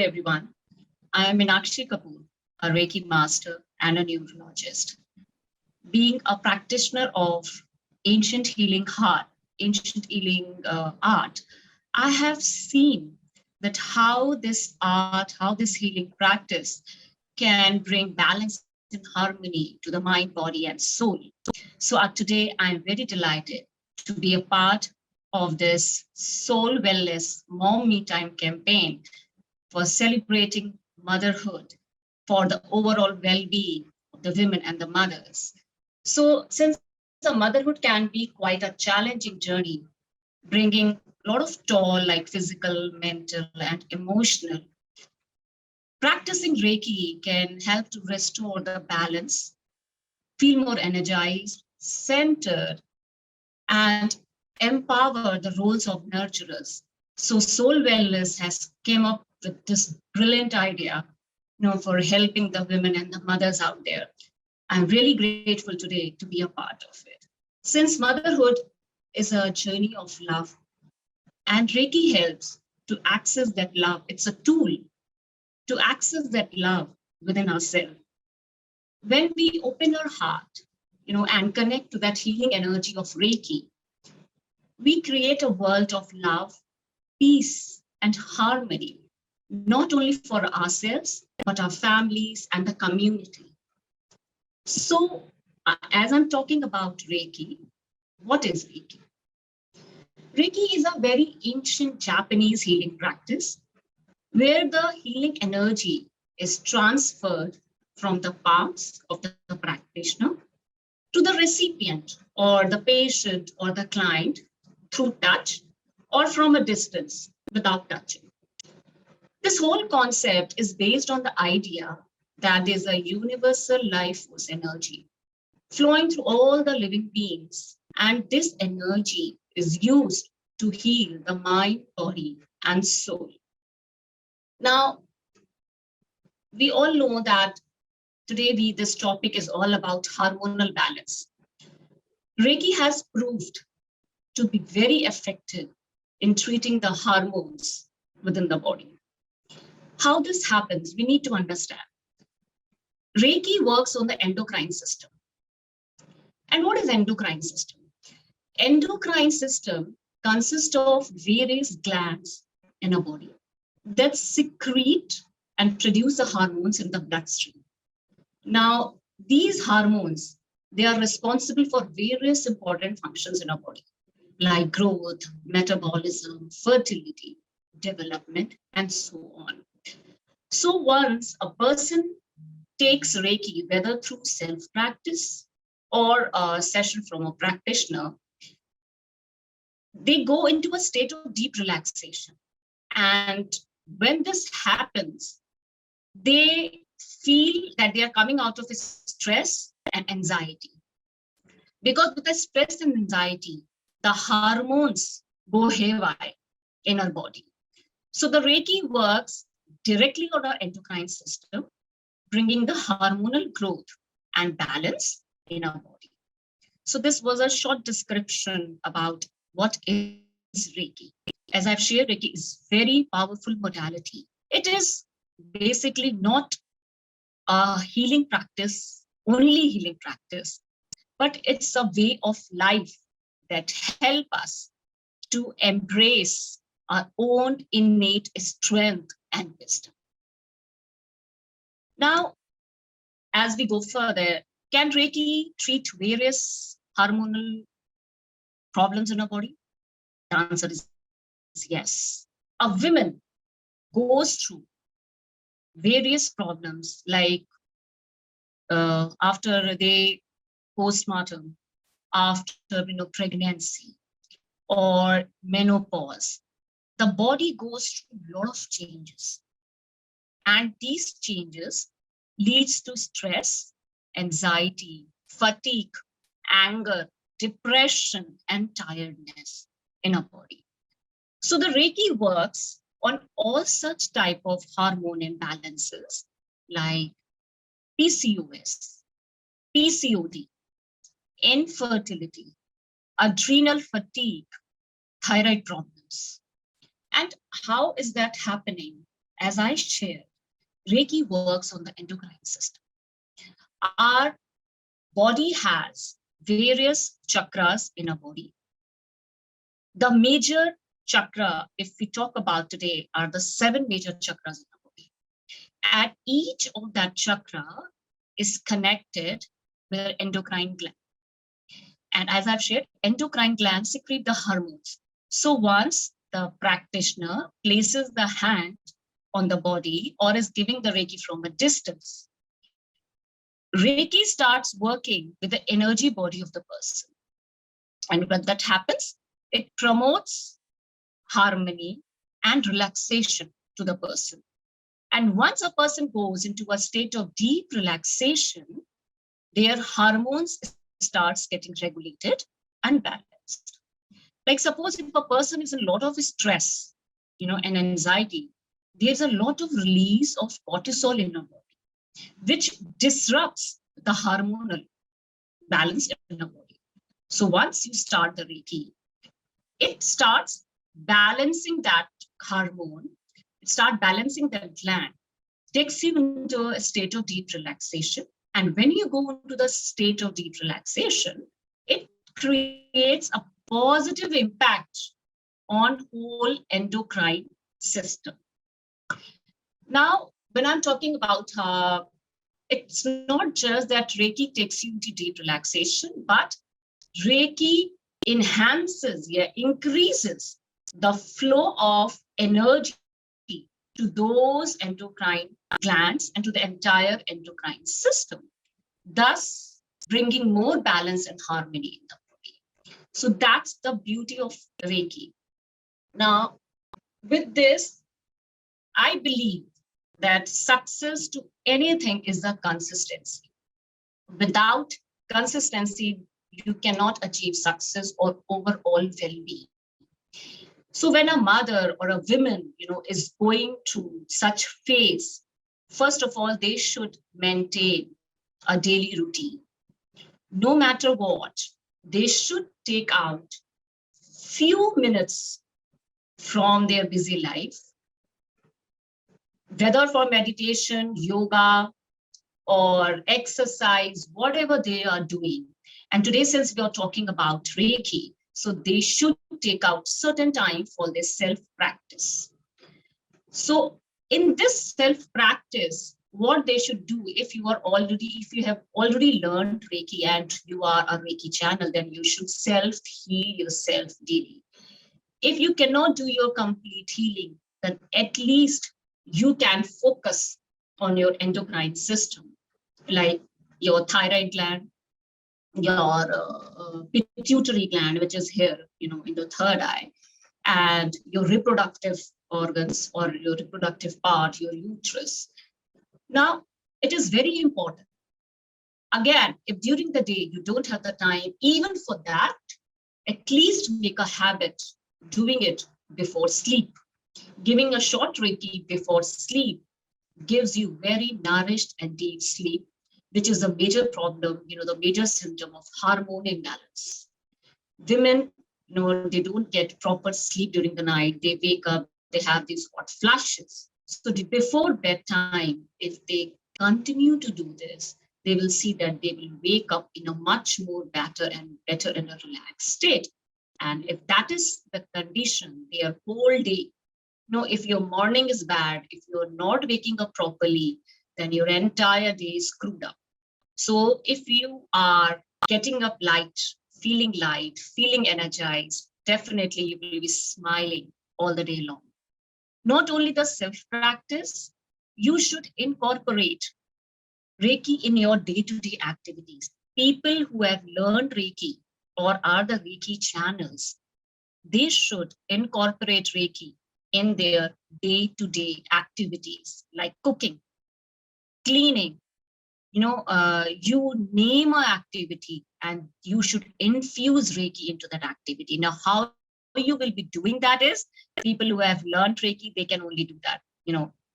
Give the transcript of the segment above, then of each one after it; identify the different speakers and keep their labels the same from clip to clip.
Speaker 1: everyone. I am Meenakshi Kapoor, a Reiki master and a neurologist. Being a practitioner of ancient healing art, I have seen that how this art, how this healing practice can bring balance and harmony to the mind, body, and soul. So today I am very delighted to be a part of this Soul Wellness MomMeTime campaign for celebrating motherhood for the overall well-being of the women and the mothers. So since the motherhood can be quite a challenging journey, bringing a lot of toll like physical, mental, and emotional, practicing Reiki can help to restore the balance, feel more energized, centered, and empower the roles of nurturers. So Soul Wellness has came up with this brilliant idea, for helping the women and the mothers out there. I'm really grateful today to be a part of it. Since motherhood is a journey of love, and Reiki helps to access that love. It's a tool to access that love within ourselves. When we open our heart, and connect to that healing energy of Reiki, we create a world of love, peace, and harmony, not only for ourselves, but our families and the community. So, as I'm talking about Reiki, what is Reiki? Reiki is a very ancient Japanese healing practice where the healing energy is transferred from the palms of the practitioner to the recipient or the patient or the client through touch or from a distance without touching. This whole concept is based on the idea that there's a universal life force energy flowing through all the living beings, and this energy is used to heal the mind, body, and soul. Now, we all know that today this topic is all about hormonal balance. Reiki has proved to be very effective in treating the hormones within the body. How this happens, we need to understand. Reiki works on the endocrine system. And what is endocrine system? Endocrine system consists of various glands in a body that secrete and produce the hormones in the bloodstream. Now, these hormones, they are responsible for various important functions in our body, like growth, metabolism, fertility, development, and so on. So once a person takes Reiki, whether through self-practice or a session from a practitioner, they go into a state of deep relaxation. And when this happens, they feel that they are coming out of this stress and anxiety. Because with the stress and anxiety, the hormones go haywire in our body. So the Reiki works directly on our endocrine system, bringing the hormonal growth and balance in our body. So this was a short description about what is Reiki. As I've shared, Reiki is very powerful modality. It is basically not a healing practice, only healing practice, but it's a way of life that help us to embrace our own innate strength and wisdom. Now, as we go further, can Reiki treat various hormonal problems in our body? The answer is yes. A woman goes through various problems like after they postpartum, after pregnancy or menopause, the body goes through a lot of changes. And these changes leads to stress, anxiety, fatigue, anger, depression, and tiredness in our body. So the Reiki works on all such type of hormone imbalances like PCOS, PCOD, infertility, adrenal fatigue, thyroid problems. And how is that happening? as I shared, Reiki works on the endocrine system. Our body has various chakras in our body. The major chakra, if we talk about today, are the 7 major chakras in our body. And each of that chakra is connected with an endocrine gland. And as I've shared, endocrine glands secrete the hormones. So once the practitioner places the hand on the body or is giving the Reiki from a distance, Reiki starts working with the energy body of the person. And when that happens, it promotes harmony and relaxation to the person. And once a person goes into a state of deep relaxation, their hormones starts getting regulated and balanced. Like suppose if a person is in a lot of stress, and anxiety, there's a lot of release of cortisol in our body, which disrupts the hormonal balance in our body. So once you start the Reiki, it starts balancing that hormone, it starts balancing the gland, takes you into a state of deep relaxation. And when you go into the state of deep relaxation, it creates a positive impact on whole endocrine system. Now, when I'm talking about it's not just that Reiki takes you into deep relaxation, but Reiki enhances, increases the flow of energy to those endocrine glands and to the entire endocrine system, thus bringing more balance and harmony in the body. So that's the beauty of Reiki. Now, with this, I believe that success to anything is the consistency. Without consistency, you cannot achieve success or overall well-being. So when a mother or a woman, is going through such phase, first of all, they should maintain a daily routine. No matter what, they should take out few minutes from their busy life, whether for meditation, yoga, or exercise, whatever they are doing. And today, since we are talking about Reiki, so they should take out certain time for their self-practice. So in this self-practice, what they should do, if you have already learned Reiki and you are a Reiki channel, then you should self-heal yourself daily. If you cannot do your complete healing, then at least you can focus on your endocrine system, like your thyroid gland, your pituitary gland, which is here, in the third eye, and your reproductive organs or your reproductive part, your uterus. Now, it is very important. Again, if during the day you don't have the time, even for that, at least make a habit doing it before sleep. Giving a short Reiki before sleep gives you very nourished and deep sleep, which is a major problem, the major symptom of hormone imbalance. Women, they don't get proper sleep during the night. They wake up, they have these hot flashes. So before bedtime, if they continue to do this, they will see that they will wake up in a much more better and a relaxed state. And if that is the condition, their whole day, if your morning is bad, if you're not waking up properly, then your entire day is screwed up. So if you are getting up light, feeling energized, definitely you will be smiling all the day long. Not only the self-practice, you should incorporate Reiki in your day-to-day activities. People who have learned Reiki or are the Reiki channels, they should incorporate Reiki in their day-to-day activities like cooking, cleaning, you name an activity and you should infuse Reiki into that activity. Now, how you will be doing that is people who have learned Reiki, they can only do that.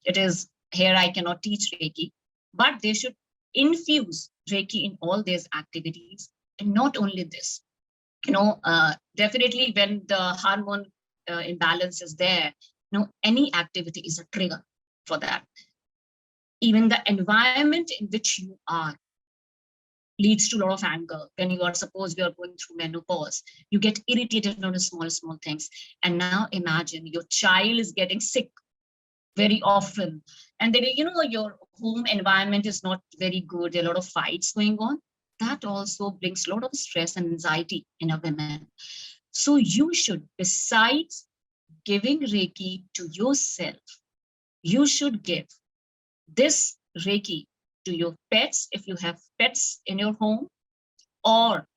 Speaker 1: It is here, I cannot teach Reiki, but they should infuse Reiki in all these activities. And not only this, definitely when the hormone imbalance is there, any activity is a trigger. for that. Even the environment in which you are leads to a lot of anger. When you are, suppose we are going through menopause, you get irritated on the small things. And now imagine your child is getting sick very often. And then, your home environment is not very good. There are a lot of fights going on. That also brings a lot of stress and anxiety in a woman. So you should, besides giving Reiki to yourself, you should give this Reiki to your pets, if you have pets in your home, or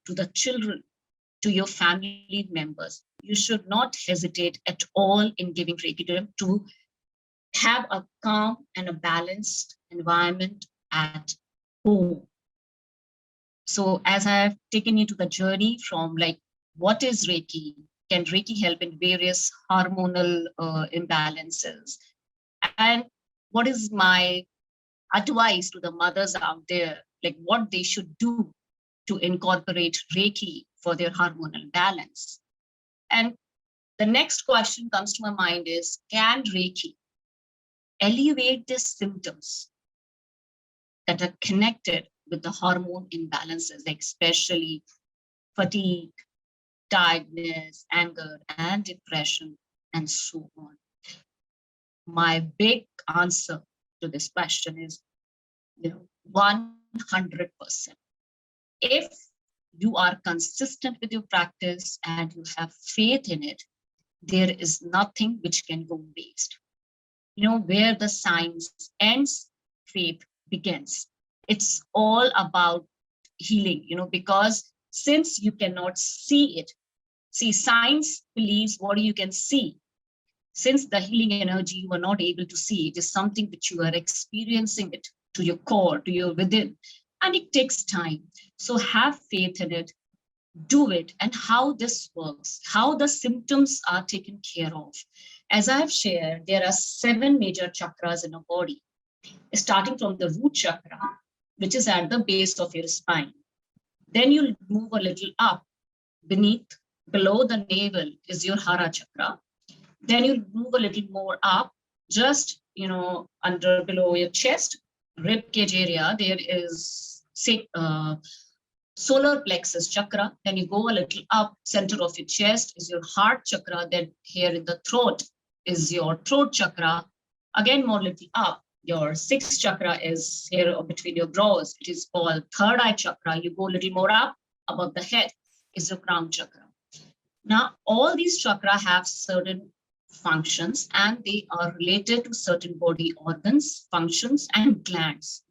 Speaker 1: to the children, to your family members. You should not hesitate at all in giving Reiki to them to have a calm and a balanced environment at home. So as I have taken you to the journey from like, what is Reiki? Can Reiki help in various hormonal imbalances? And what is my advice to the mothers out there, like what they should do to incorporate Reiki for their hormonal balance? And the next question comes to my mind is, can Reiki alleviate the symptoms that are connected with the hormone imbalances, like especially fatigue, tiredness, anger, and depression, and so on? My big answer to this question is, 100%. If you are consistent with your practice and you have faith in it, there is nothing which can go waste. Where the science ends, faith begins. It's all about healing, because since you cannot see it, science believes what you can see. Since the healing energy you are not able to see, it is something which you are experiencing it to your core, to your within, and it takes time. So have faith in it, do it, and how this works, how the symptoms are taken care of. As I've shared, there are 7 major chakras in our body, starting from the root chakra, which is at the base of your spine. Then you'll move a little up. Below the navel is your hara chakra. Then you'll move a little more up, just under below your chest, rib cage area. There is solar plexus chakra. Then you go a little up, center of your chest is your heart chakra. Then here in the throat is your throat chakra. Again, more little up, your 6th chakra is here between your brows. It is called third eye chakra. You go a little more up, above the head is your crown chakra. Now, all these chakra have certain functions, and they are related to certain body organs, functions, and glands.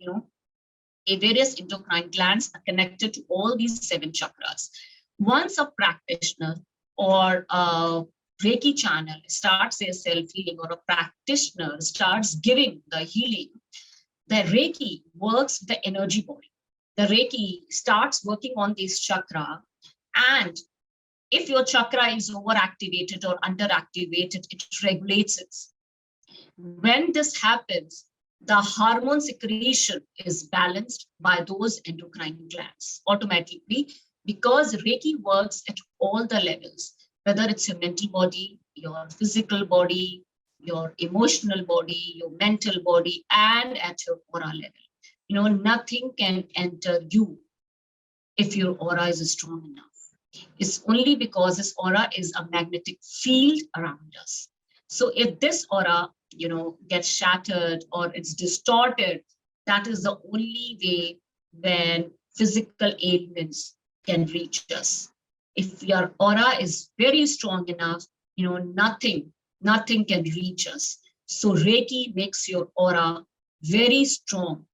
Speaker 1: Various endocrine glands are connected to all these 7 chakras. Once a practitioner or a Reiki channel starts their self-healing, or a practitioner starts giving the healing, the Reiki works with the energy body. The Reiki starts working on this chakra, and if your chakra is overactivated or underactivated, it regulates it. When this happens, the hormone secretion is balanced by those endocrine glands automatically, because Reiki works at all the levels, whether it's your mental body, your physical body, your emotional body, your mental body, and at your aura level. Nothing can enter you if your aura is strong enough. It's only because this aura is a magnetic field around us. So if this aura, gets shattered or it's distorted, that is the only way when physical ailments can reach us. If your aura is very strong enough, nothing can reach us. So Reiki makes your aura very strong.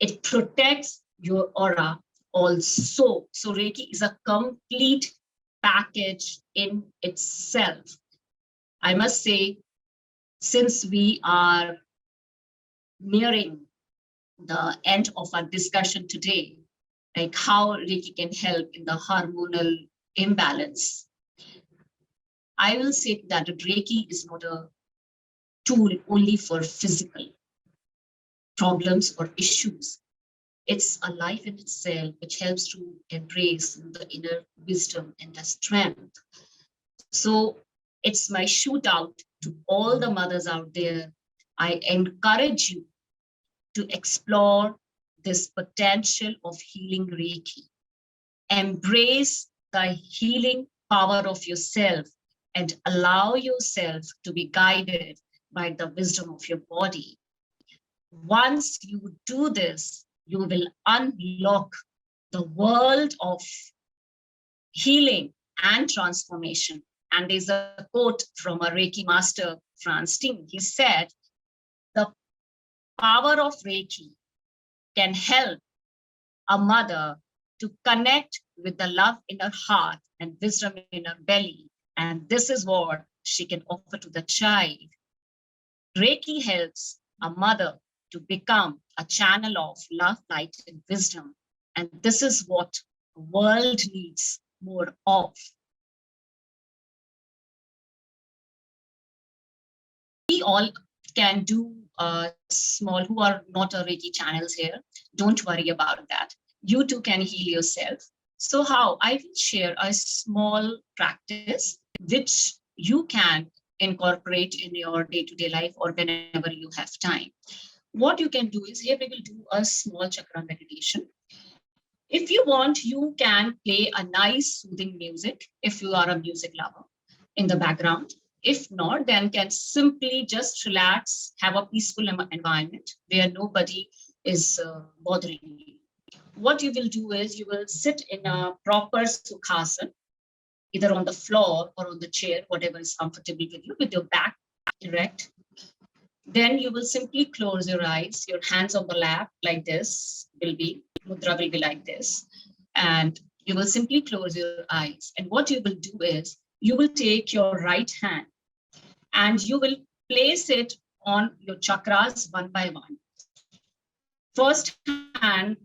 Speaker 1: It protects your aura also. So Reiki is a complete package in itself. I must say, since we are nearing the end of our discussion today, like how Reiki can help in the hormonal imbalance, I will say that Reiki is not a tool only for physical problems or issues. It's a life in itself, which helps to embrace the inner wisdom and the strength. So it's my shoot out to all the mothers out there I encourage you to explore this potential of healing Reiki. Embrace the healing power of yourself and allow yourself to be guided by the wisdom of your body. Once you do this, you will unlock the world of healing and transformation. And there's a quote from a Reiki master, Franz Steen. He said, the power of Reiki can help a mother to connect with the love in her heart and wisdom in her belly. And this is what she can offer to the child. Reiki helps a mother to become a channel of love, light, and wisdom. And this is what the world needs more of. We all can do small, who are not a Reiki channels here, don't worry about that. You too can heal yourself. So how? I will share a small practice which you can incorporate in your day-to-day life or whenever you have time. What you can do is, here we will do a small chakra meditation. If you want, you can play a nice soothing music if you are a music lover in the background. If not, then can simply just relax, have a peaceful environment where nobody is bothering you. What you will do is you will sit in a proper sukhasana, either on the floor or on the chair, whatever is comfortable with you, with your back erect. Then you will simply close your eyes, your hands on the lap like this mudra will be like this. And you will simply close your eyes. And what you will do is you will take your right hand and you will place it on your chakras one by one. First hand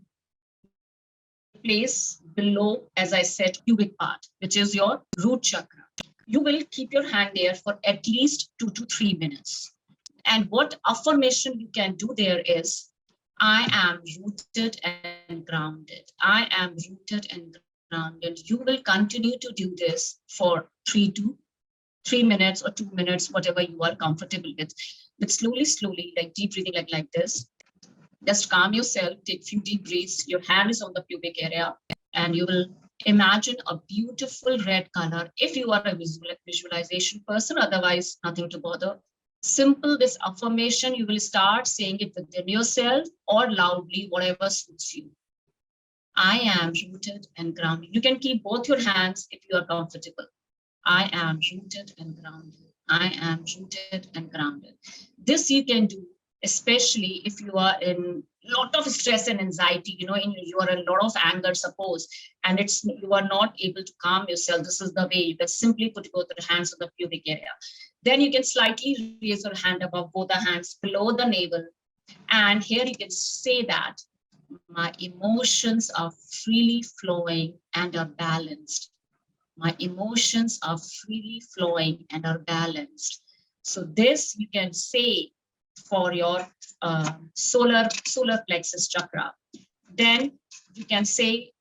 Speaker 1: place below, as I said, pubic part, which is your root chakra. You will keep your hand there for at least 2 to 3 minutes. And what affirmation you can do there is, I am rooted and grounded. I am rooted and grounded. You will continue to do this for 3 minutes or 2 minutes, whatever you are comfortable with. But slowly, like deep breathing like this. Just calm yourself, take few deep breaths. Your hand is on the pubic area and you will imagine a beautiful red color. If you are a visualization person, otherwise nothing to bother. Simple, this affirmation, you will start saying it within yourself or loudly, whatever suits you. I am rooted and grounded. You can keep both your hands if you are comfortable. I am rooted and grounded. I am rooted and grounded. This you can do, especially if you are in a lot of stress and anxiety, you are in a lot of anger, suppose, and you are not able to calm yourself. This is the way you can simply put both your hands on the pubic area. Then you can slightly raise your hand above, both the hands below the navel. And here you can say that my emotions are freely flowing and are balanced. My emotions are freely flowing and are balanced. So this you can say for your solar plexus chakra. Then you can say,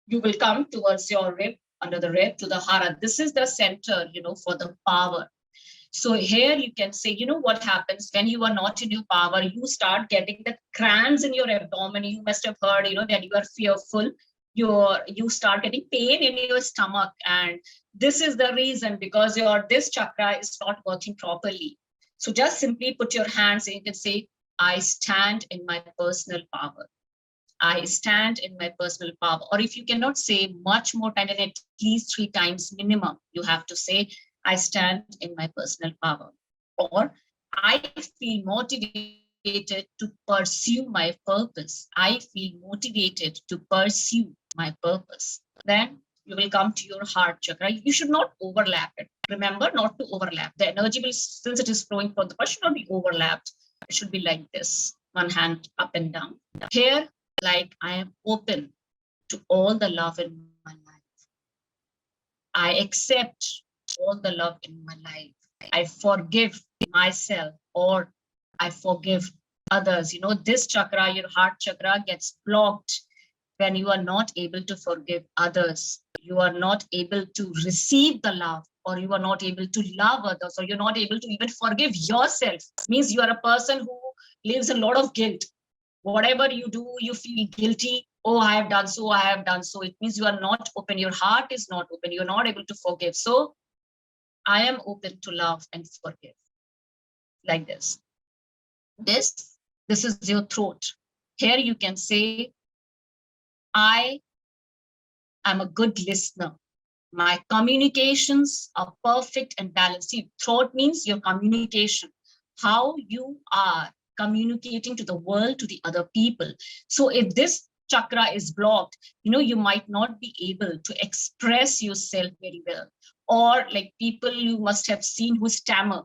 Speaker 1: you will come towards your rib, under the rib to the hara. This is the center, for the power. So here you can say, what happens when you are not in your power, you start getting the cramps in your abdomen. You must have heard, that you are fearful. You start getting pain in your stomach. And this is the reason, because this chakra is not working properly. So just simply put your hands and you can say, I stand in my personal power. I stand in my personal power. Or if you cannot say much more time than at least 3 times minimum, you have to say, I stand in my personal power. Or I feel motivated to pursue my purpose. I feel motivated to pursue my purpose. Then you will come to your heart chakra. You should not overlap it. Remember not to overlap. The energy will, since it is flowing from the should not be overlapped. It should be like this, one hand up and down. Here, like I am open to all the love in my life. I accept all the love in my life. I forgive myself or I forgive others. This chakra, your heart chakra, gets blocked when you are not able to forgive others. you are not able to receive the love, or you are not able to love others, or you're not able to even forgive yourself, means you are a person who lives a lot of guilt. Whatever you do, you feel guilty. Oh, I have done so, I have done so. It means you are not open. Your heart is not open. You're not able to forgive. So I am open to love and forgive. Like this. This is your throat. Here you can say, I am a good listener. My communications are perfect and balanced. See, throat means your communication, how you are communicating to the world, to the other people. So if this chakra is blocked, you might not be able to express yourself very well. Or like people you must have seen who stammer,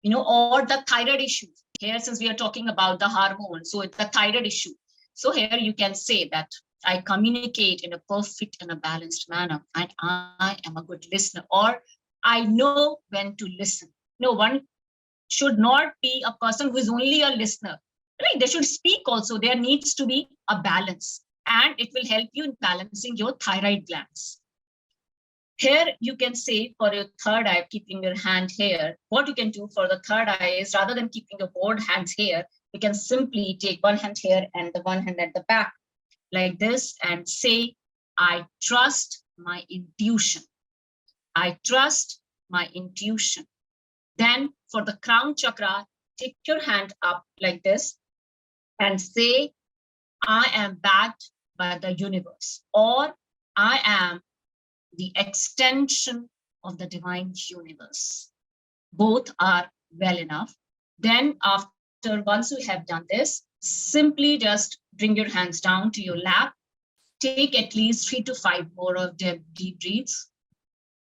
Speaker 1: or the thyroid issue. Here, since we are talking about the hormone, so it's the thyroid issue. So here you can say that I communicate in a perfect and a balanced manner, and I am a good listener, or I know when to listen. No one should not be a person who is only a listener, right? They should speak also. There needs to be a balance, and it will help you in balancing your thyroid glands. Here you can say for your third eye, keeping your hand here, what you can do for the third eye is, rather than keeping your both hands here, you can simply take one hand here and the one hand at the back like this and say, I trust my intuition. I trust my intuition. Then for the crown chakra, take your hand up like this and say, I am backed by the universe, or I am the extension of the divine universe. Both are well enough. Then after, once you have done this, simply just bring your hands down to your lap. Take at least 3 to 5 more of deep breaths.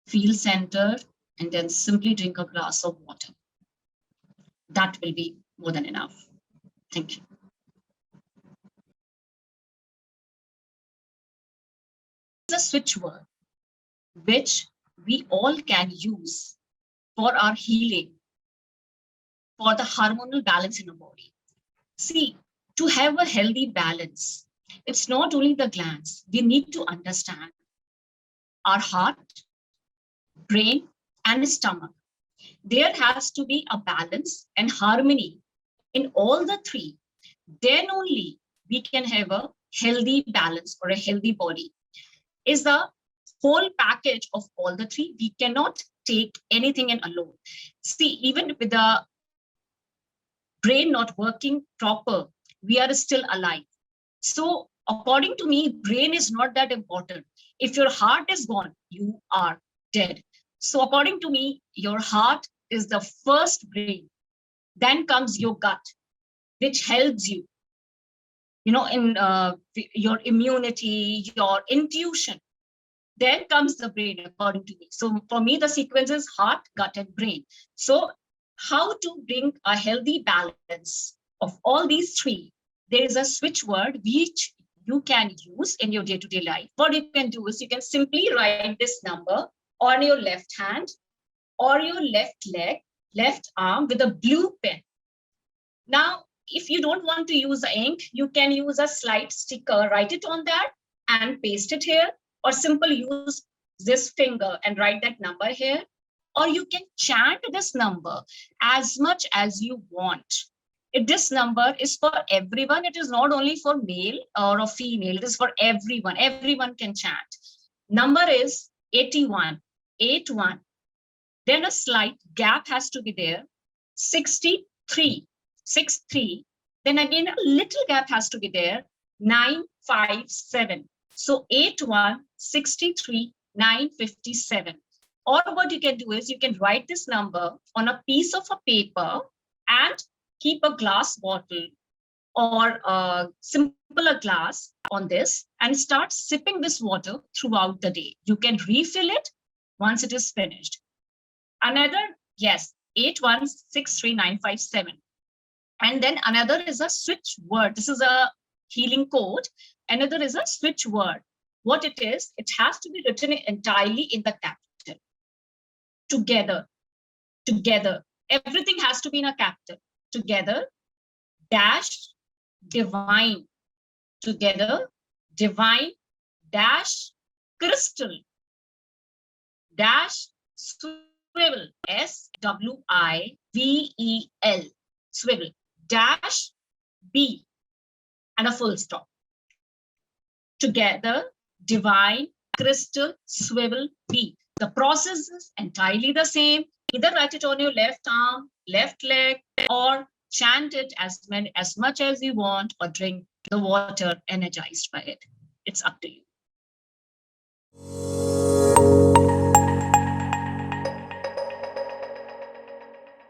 Speaker 1: Feel centered, and then simply drink a glass of water. That will be more than enough. Thank you. It's a switch word which we all can use for our healing, for the hormonal balance in our body. See, to have a healthy balance, it's not only the glands. We need to understand our heart, brain, and stomach. There has to be a balance and harmony in all the three. Then only we can have a healthy balance or a healthy body. Is the whole package of all the three. We cannot take anything in alone. See, even with the brain not working proper, we are still alive. So according to me, brain is not that important. If your heart is gone, you are dead. So according to me, your heart is the first brain. Then comes your gut, which helps you, in your immunity, your intuition. Then comes the brain, according to me. So for me, the sequence is heart, gut, and brain. So how to bring a healthy balance of all these three? There is a switch word which you can use in your day-to-day life. What you can do is you can simply write this number on your left hand or your left leg, left arm with a blue pen. Now, if you don't want to use the ink, you can use a slide sticker, write it on that and paste it here, or simply use this finger and write that number here. Or you can chant this number as much as you want. If this number is for everyone, it is not only for male or a female, it is for everyone. Everyone can chant. Number is 81, 81. Then a slight gap has to be there, 63, 63. Then again, a little gap has to be there, 957. So 81, 63, 957. Or what you can do is you can write this number on a piece of a paper and keep a glass bottle or a simpler glass on this and start sipping this water throughout the day. You can refill it once it is finished. Another, yes, 8163957. And then another is a switch word. This is a healing code. Another is a switch word. What it is, it has to be written entirely in the capital. Together, together. Everything has to be in a capital. Together, dash, divine. Together, divine, dash, crystal dash swivel, SWIVEL, swivel dash B, and a full stop. Together, divine, crystal, swivel, B. The process is entirely the same. Either write it on your left arm, left leg, or chant it as much as you want, or drink the water energized by it. It's up to you.